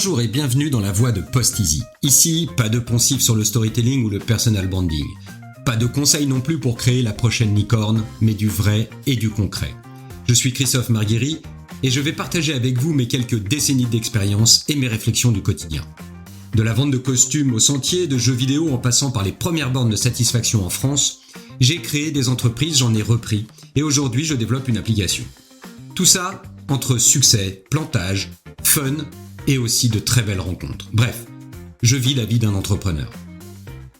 Bonjour et bienvenue dans la voie de Post-Easy. Ici, pas de poncif sur le storytelling ou le personal branding. Pas de conseils non plus pour créer la prochaine licorne, mais du vrai et du concret. Je suis Christophe Marguéry et je vais partager avec vous mes quelques décennies d'expérience et mes réflexions du quotidien. De la vente de costumes au sentier, de jeux vidéo en passant par les premières bornes de satisfaction en France, j'ai créé des entreprises, j'en ai repris et aujourd'hui je développe une application. Tout ça entre succès, plantage, fun et aussi de très belles rencontres. Bref, je vis la vie d'un entrepreneur.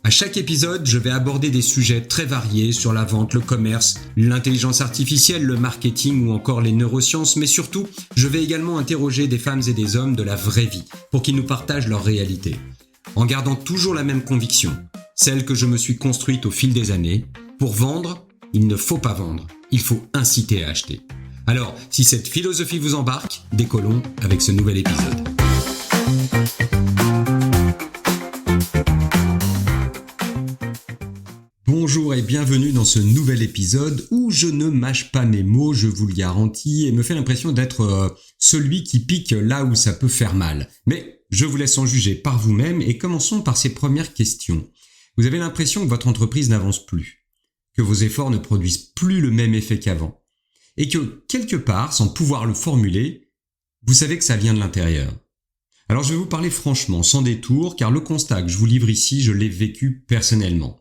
À chaque épisode, je vais aborder des sujets très variés sur la vente, le commerce, l'intelligence artificielle, le marketing ou encore les neurosciences, mais surtout, je vais également interroger des femmes et des hommes de la vraie vie pour qu'ils nous partagent leur réalité, en gardant toujours la même conviction, celle que je me suis construite au fil des années. Pour vendre, il ne faut pas vendre, il faut inciter à acheter. Alors, si cette philosophie vous embarque, décollons avec ce nouvel épisode. Bonjour et bienvenue dans ce nouvel épisode où je ne mâche pas mes mots, je vous le garantis, et me fait l'impression d'être celui qui pique là où ça peut faire mal. Mais je vous laisse en juger par vous-même et commençons par ces premières questions. Vous avez l'impression que votre entreprise n'avance plus, que vos efforts ne produisent plus le même effet qu'avant. Et que, quelque part, sans pouvoir le formuler, vous savez que ça vient de l'intérieur. Alors je vais vous parler franchement, sans détour, car le constat que je vous livre ici, je l'ai vécu personnellement.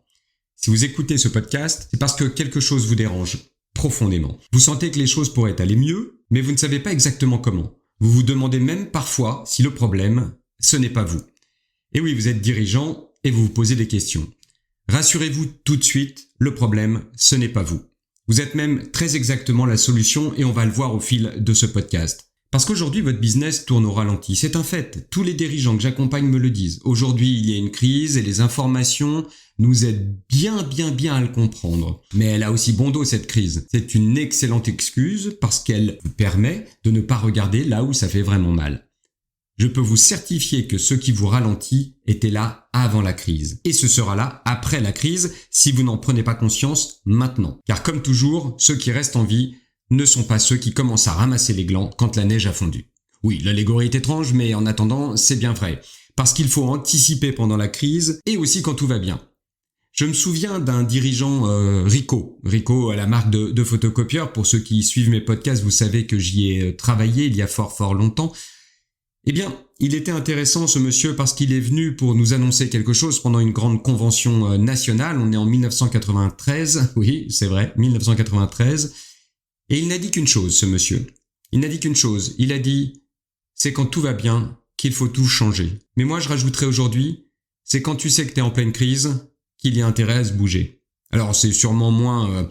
Si vous écoutez ce podcast, c'est parce que quelque chose vous dérange profondément. Vous sentez que les choses pourraient aller mieux, mais vous ne savez pas exactement comment. Vous vous demandez même parfois si le problème, ce n'est pas vous. Et oui, vous êtes dirigeant et vous vous posez des questions. Rassurez-vous tout de suite, le problème, ce n'est pas vous. Vous êtes même très exactement la solution et on va le voir au fil de ce podcast. Parce qu'aujourd'hui, votre business tourne au ralenti. C'est un fait. Tous les dirigeants que j'accompagne me le disent. Aujourd'hui, il y a une crise et les informations nous aident bien à le comprendre. Mais elle a aussi bon dos, cette crise. C'est une excellente excuse parce qu'elle vous permet de ne pas regarder là où ça fait vraiment mal. Je peux vous certifier que ce qui vous ralentit était là avant la crise. Et ce sera là après la crise si vous n'en prenez pas conscience maintenant. Car comme toujours, ceux qui restent en vie ne sont pas ceux qui commencent à ramasser les glands quand la neige a fondu. Oui, l'allégorie est étrange, mais en attendant, c'est bien vrai. Parce qu'il faut anticiper pendant la crise et aussi quand tout va bien. Je me souviens d'un dirigeant Ricoh. Ricoh, la marque de photocopieurs. Pour ceux qui suivent mes podcasts, vous savez que j'y ai travaillé il y a fort longtemps. Eh bien, il était intéressant ce monsieur parce qu'il est venu pour nous annoncer quelque chose pendant une grande convention nationale. On est en 1993, oui, c'est vrai, 1993. Et il n'a dit qu'une chose, ce monsieur. Il n'a dit qu'une chose. Il a dit, c'est quand tout va bien qu'il faut tout changer. Mais moi, je rajouterais aujourd'hui, c'est quand tu sais que t'es en pleine crise qu'il y a intérêt à se bouger. Alors, c'est sûrement moins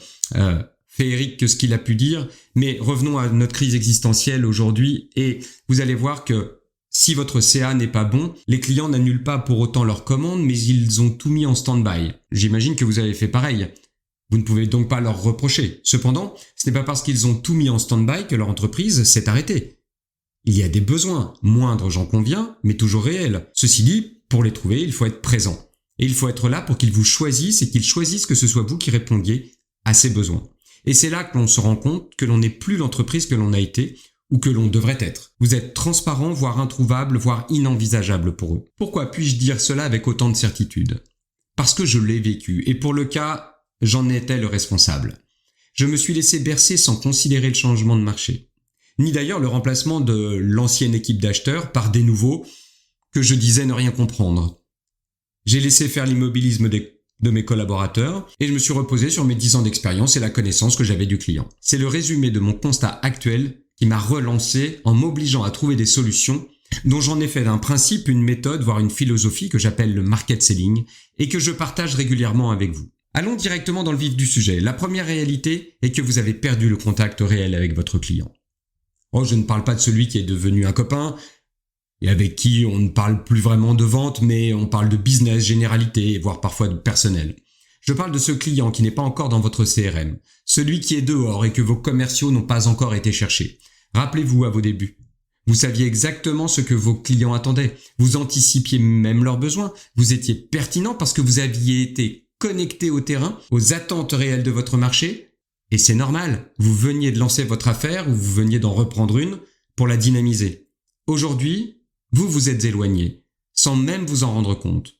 féerique que ce qu'il a pu dire, mais revenons à notre crise existentielle aujourd'hui et vous allez voir que si votre CA n'est pas bon, les clients n'annulent pas pour autant leurs commandes, mais ils ont tout mis en stand-by. J'imagine que vous avez fait pareil. Vous ne pouvez donc pas leur reprocher. Cependant, ce n'est pas parce qu'ils ont tout mis en stand-by que leur entreprise s'est arrêtée. Il y a des besoins, moindres j'en conviens, mais toujours réels. Ceci dit, pour les trouver, il faut être présent. Et il faut être là pour qu'ils vous choisissent et qu'ils choisissent que ce soit vous qui répondiez à ces besoins. Et c'est là que l'on se rend compte que l'on n'est plus l'entreprise que l'on a été ou que l'on devrait être. Vous êtes transparent, voire introuvable, voire inenvisageable pour eux. Pourquoi puis-je dire cela avec autant de certitude ? Parce que je l'ai vécu, et pour le cas, j'en étais le responsable. Je me suis laissé bercer sans considérer le changement de marché, ni d'ailleurs le remplacement de l'ancienne équipe d'acheteurs par des nouveaux que je disais ne rien comprendre. J'ai laissé faire l'immobilisme de mes collaborateurs et je me suis reposé sur mes 10 ans d'expérience et la connaissance que j'avais du client. C'est le résumé de mon constat actuel qui m'a relancé en m'obligeant à trouver des solutions dont j'en ai fait d'un principe une méthode, voire une philosophie que j'appelle le market selling et que je partage régulièrement avec vous. Allons directement dans le vif du sujet. La première réalité est que vous avez perdu le contact réel avec votre client. Oh, je ne parle pas de celui qui est devenu un copain et avec qui on ne parle plus vraiment de vente, mais on parle de business, généralité, voire parfois de personnel. Je parle de ce client qui n'est pas encore dans votre CRM, celui qui est dehors et que vos commerciaux n'ont pas encore été chercher. Rappelez-vous à vos débuts. Vous saviez exactement ce que vos clients attendaient. Vous anticipiez même leurs besoins. Vous étiez pertinent parce que vous aviez été connecté au terrain, aux attentes réelles de votre marché. Et c'est normal. Vous veniez de lancer votre affaire ou vous veniez d'en reprendre une pour la dynamiser. Aujourd'hui, Vous vous êtes éloigné, sans même vous en rendre compte.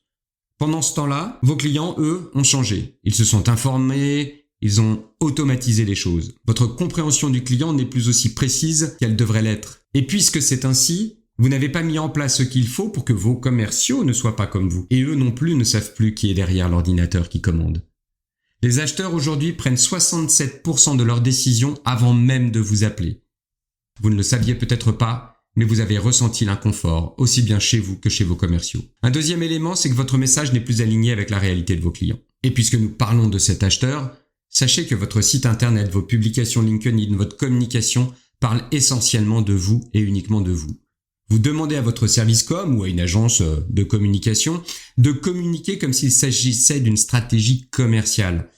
Pendant ce temps-là, vos clients, eux, ont changé. Ils se sont informés, ils ont automatisé les choses. Votre compréhension du client n'est plus aussi précise qu'elle devrait l'être. Et puisque c'est ainsi, vous n'avez pas mis en place ce qu'il faut pour que vos commerciaux ne soient pas comme vous. Et eux non plus ne savent plus qui est derrière l'ordinateur qui commande. Les acheteurs aujourd'hui prennent 67% de leurs décisions avant même de vous appeler. Vous ne le saviez peut-être pas, mais vous avez ressenti l'inconfort, aussi bien chez vous que chez vos commerciaux. Un deuxième élément, c'est que votre message n'est plus aligné avec la réalité de vos clients. Et puisque nous parlons de cet acheteur, sachez que votre site internet, vos publications LinkedIn, votre communication parlent essentiellement de vous et uniquement de vous. Vous demandez à votre service com ou à une agence de communication de communiquer comme s'il s'agissait d'une stratégie commerciale.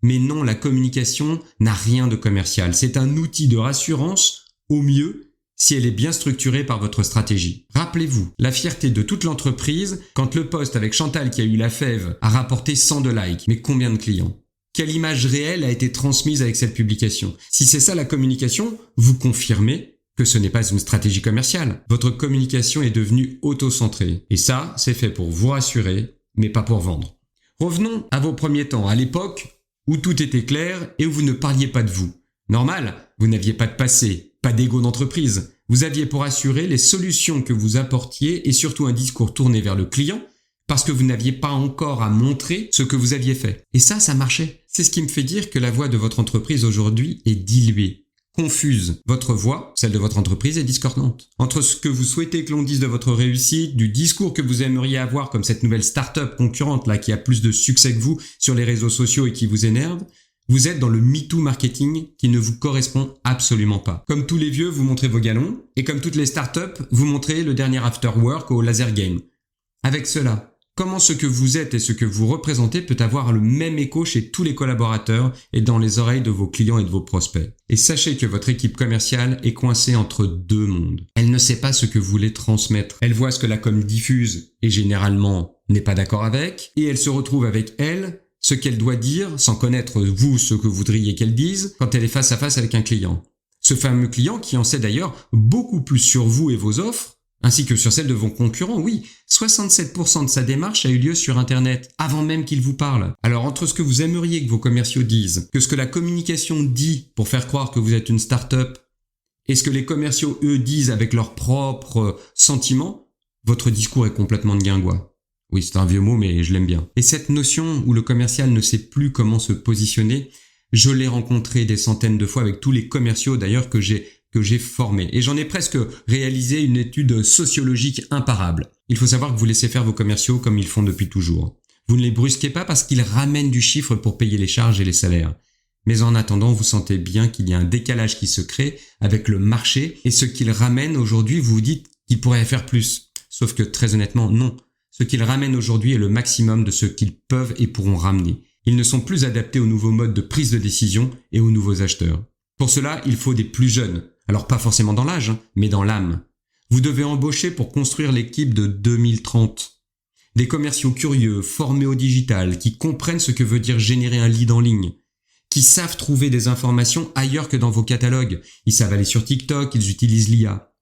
Mais non, la communication n'a rien de commercial. C'est un outil de rassurance, au mieux, si elle est bien structurée par votre stratégie. Rappelez-vous, la fierté de toute l'entreprise quand le post avec Chantal qui a eu la fève a rapporté 100 de likes. Mais combien de clients ? Quelle image réelle a été transmise avec cette publication ? Si c'est ça la communication, vous confirmez que ce n'est pas une stratégie commerciale. Votre communication est devenue auto-centrée. Et ça, c'est fait pour vous rassurer, mais pas pour vendre. Revenons à vos premiers temps, à l'époque où tout était clair et où vous ne parliez pas de vous. Normal, vous n'aviez pas de passé, pas d'ego d'entreprise. Vous aviez pour assurer les solutions que vous apportiez et surtout un discours tourné vers le client parce que vous n'aviez pas encore à montrer ce que vous aviez fait. Et ça marchait. C'est ce qui me fait dire que la voix de votre entreprise aujourd'hui est diluée, confuse. Votre voix, celle de votre entreprise, est discordante. Entre ce que vous souhaitez que l'on dise de votre réussite, du discours que vous aimeriez avoir comme cette nouvelle start-up concurrente là qui a plus de succès que vous sur les réseaux sociaux et qui vous énerve, vous êtes dans le MeToo marketing qui ne vous correspond absolument pas. Comme tous les vieux, vous montrez vos galons, et comme toutes les startups, vous montrez le dernier after work au laser game. Avec cela, comment ce que vous êtes et ce que vous représentez peut avoir le même écho chez tous les collaborateurs et dans les oreilles de vos clients et de vos prospects. Et sachez que votre équipe commerciale est coincée entre deux mondes. Elle ne sait pas ce que vous voulez transmettre. Elle voit ce que la com diffuse et généralement n'est pas d'accord avec, et elle se retrouve avec elle ce qu'elle doit dire, sans connaître vous ce que vous voudriez qu'elle dise, quand elle est face à face avec un client. Ce fameux client qui en sait d'ailleurs beaucoup plus sur vous et vos offres, ainsi que sur celles de vos concurrents. Oui, 67% de sa démarche a eu lieu sur Internet, avant même qu'il vous parle. Alors entre ce que vous aimeriez que vos commerciaux disent, que ce que la communication dit pour faire croire que vous êtes une start-up, et ce que les commerciaux, eux, disent avec leurs propres sentiments, votre discours est complètement de guingois. Oui, c'est un vieux mot, mais je l'aime bien. Et cette notion où le commercial ne sait plus comment se positionner, je l'ai rencontré des centaines de fois avec tous les commerciaux d'ailleurs que j'ai formés. Et j'en ai presque réalisé une étude sociologique imparable. Il faut savoir que vous laissez faire vos commerciaux comme ils font depuis toujours. Vous ne les brusquez pas parce qu'ils ramènent du chiffre pour payer les charges et les salaires. Mais en attendant, vous sentez bien qu'il y a un décalage qui se crée avec le marché et ce qu'ils ramènent aujourd'hui, vous vous dites qu'ils pourraient faire plus. Sauf que très honnêtement, non. Ce qu'ils ramènent aujourd'hui est le maximum de ce qu'ils peuvent et pourront ramener. Ils ne sont plus adaptés aux nouveaux modes de prise de décision et aux nouveaux acheteurs. Pour cela, il faut des plus jeunes. Alors pas forcément dans l'âge, mais dans l'âme. Vous devez embaucher pour construire l'équipe de 2030. Des commerciaux curieux, formés au digital, qui comprennent ce que veut dire générer un lead en ligne, qui savent trouver des informations ailleurs que dans vos catalogues. Ils savent aller sur TikTok, ils utilisent l'IA.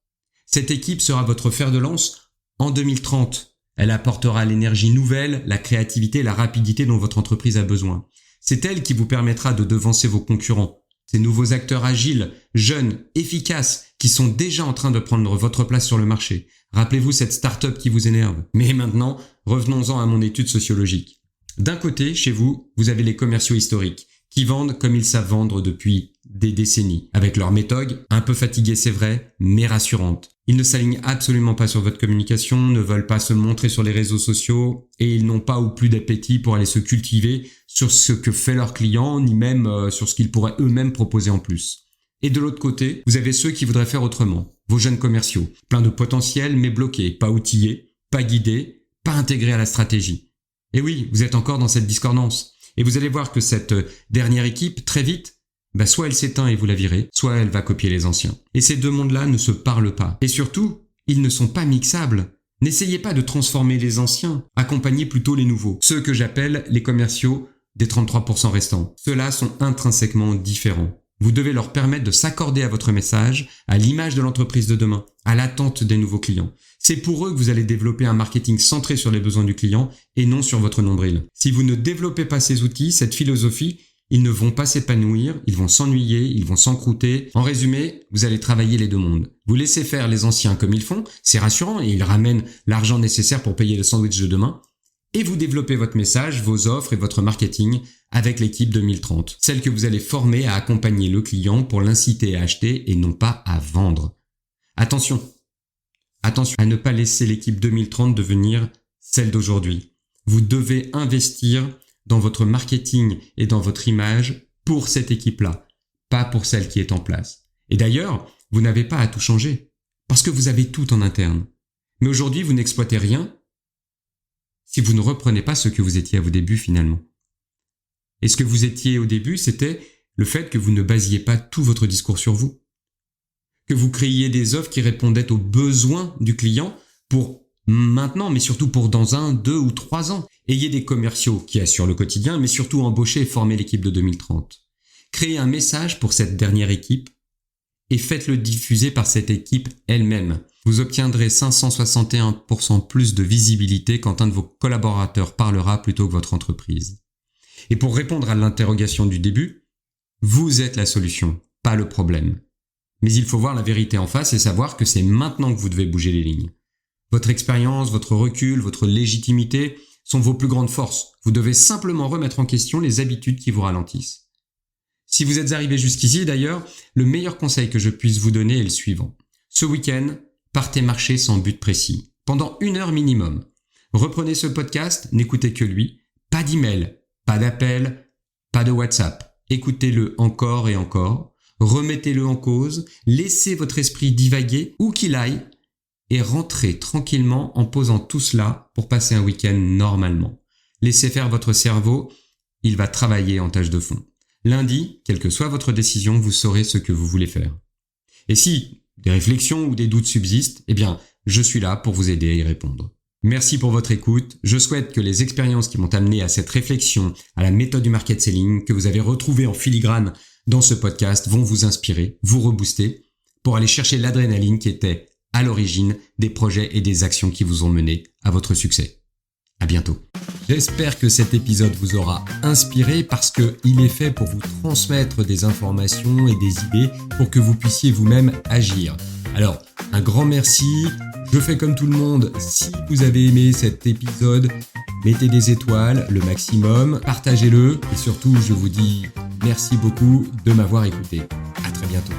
Cette équipe sera votre fer de lance en 2030. Elle apportera l'énergie nouvelle, la créativité et la rapidité dont votre entreprise a besoin. C'est elle qui vous permettra de devancer vos concurrents. Ces nouveaux acteurs agiles, jeunes, efficaces, qui sont déjà en train de prendre votre place sur le marché. Rappelez-vous cette start-up qui vous énerve. Mais maintenant, revenons-en à mon étude sociologique. D'un côté, chez vous, vous avez les commerciaux historiques, qui vendent comme ils savent vendre depuis des décennies, avec leur méthode, un peu fatiguée c'est vrai, mais rassurante. Ils ne s'alignent absolument pas sur votre communication, ne veulent pas se montrer sur les réseaux sociaux et ils n'ont pas ou plus d'appétit pour aller se cultiver sur ce que fait leur client, ni même sur ce qu'ils pourraient eux-mêmes proposer en plus. Et de l'autre côté, vous avez ceux qui voudraient faire autrement, vos jeunes commerciaux, pleins de potentiel mais bloqués, pas outillés, pas guidés, pas intégrés à la stratégie. Et oui, vous êtes encore dans cette discordance. Et vous allez voir que cette dernière équipe, très vite, soit elle s'éteint et vous la virez, soit elle va copier les anciens. Et ces deux mondes-là ne se parlent pas. Et surtout, ils ne sont pas mixables. N'essayez pas de transformer les anciens, accompagnez plutôt les nouveaux. Ceux que j'appelle les commerciaux des 33% restants. Ceux-là sont intrinsèquement différents. Vous devez leur permettre de s'accorder à votre message, à l'image de l'entreprise de demain, à l'attente des nouveaux clients. C'est pour eux que vous allez développer un marketing centré sur les besoins du client et non sur votre nombril. Si vous ne développez pas ces outils, cette philosophie, ils ne vont pas s'épanouir, ils vont s'ennuyer, ils vont s'encrouter. En résumé, vous allez travailler les deux mondes. Vous laissez faire les anciens comme ils font, c'est rassurant et ils ramènent l'argent nécessaire pour payer le sandwich de demain. Et vous développez votre message, vos offres et votre marketing avec l'équipe 2030. Celle que vous allez former à accompagner le client pour l'inciter à acheter et non pas à vendre. Attention à ne pas laisser l'équipe 2030 devenir celle d'aujourd'hui. Vous devez investir dans votre marketing et dans votre image pour cette équipe-là, pas pour celle qui est en place. Et d'ailleurs, vous n'avez pas à tout changer, parce que vous avez tout en interne. Mais aujourd'hui, vous n'exploitez rien si vous ne reprenez pas ce que vous étiez à vos débuts finalement. Et ce que vous étiez au début, c'était le fait que vous ne basiez pas tout votre discours sur vous. Que vous créiez des offres qui répondaient aux besoins du client pour maintenant, mais surtout pour dans 1, 2 ou 3 ans. Ayez des commerciaux qui assurent le quotidien, mais surtout embauchez et formez l'équipe de 2030. Créez un message pour cette dernière équipe et faites-le diffuser par cette équipe elle-même. Vous obtiendrez 561% plus de visibilité quand un de vos collaborateurs parlera plutôt que votre entreprise. Et pour répondre à l'interrogation du début, vous êtes la solution, pas le problème. Mais il faut voir la vérité en face et savoir que c'est maintenant que vous devez bouger les lignes. Votre expérience, votre recul, votre légitimité sont vos plus grandes forces. Vous devez simplement remettre en question les habitudes qui vous ralentissent. Si vous êtes arrivé jusqu'ici d'ailleurs, le meilleur conseil que je puisse vous donner est le suivant. Ce week-end, partez marcher sans but précis, pendant 1 heure minimum. Reprenez ce podcast, n'écoutez que lui, pas d'email, pas d'appel, pas de WhatsApp. Écoutez-le encore et encore, remettez-le en cause, laissez votre esprit divaguer où qu'il aille et rentrez tranquillement en posant tout cela pour passer un week-end normalement. Laissez faire votre cerveau, il va travailler en tâche de fond. Lundi, quelle que soit votre décision, vous saurez ce que vous voulez faire. Et si des réflexions ou des doutes subsistent, eh bien, je suis là pour vous aider à y répondre. Merci pour votre écoute. Je souhaite que les expériences qui m'ont amené à cette réflexion, à la méthode du market selling, que vous avez retrouvée en filigrane dans ce podcast, vont vous inspirer, vous rebooster, pour aller chercher l'adrénaline qui était à l'origine des projets et des actions qui vous ont mené à votre succès. À bientôt. J'espère que cet épisode vous aura inspiré parce qu'il est fait pour vous transmettre des informations et des idées pour que vous puissiez vous-même agir. Alors, un grand merci. Je fais comme tout le monde. Si vous avez aimé cet épisode, mettez des étoiles, le maximum, partagez-le et surtout, je vous dis merci beaucoup de m'avoir écouté. À très bientôt.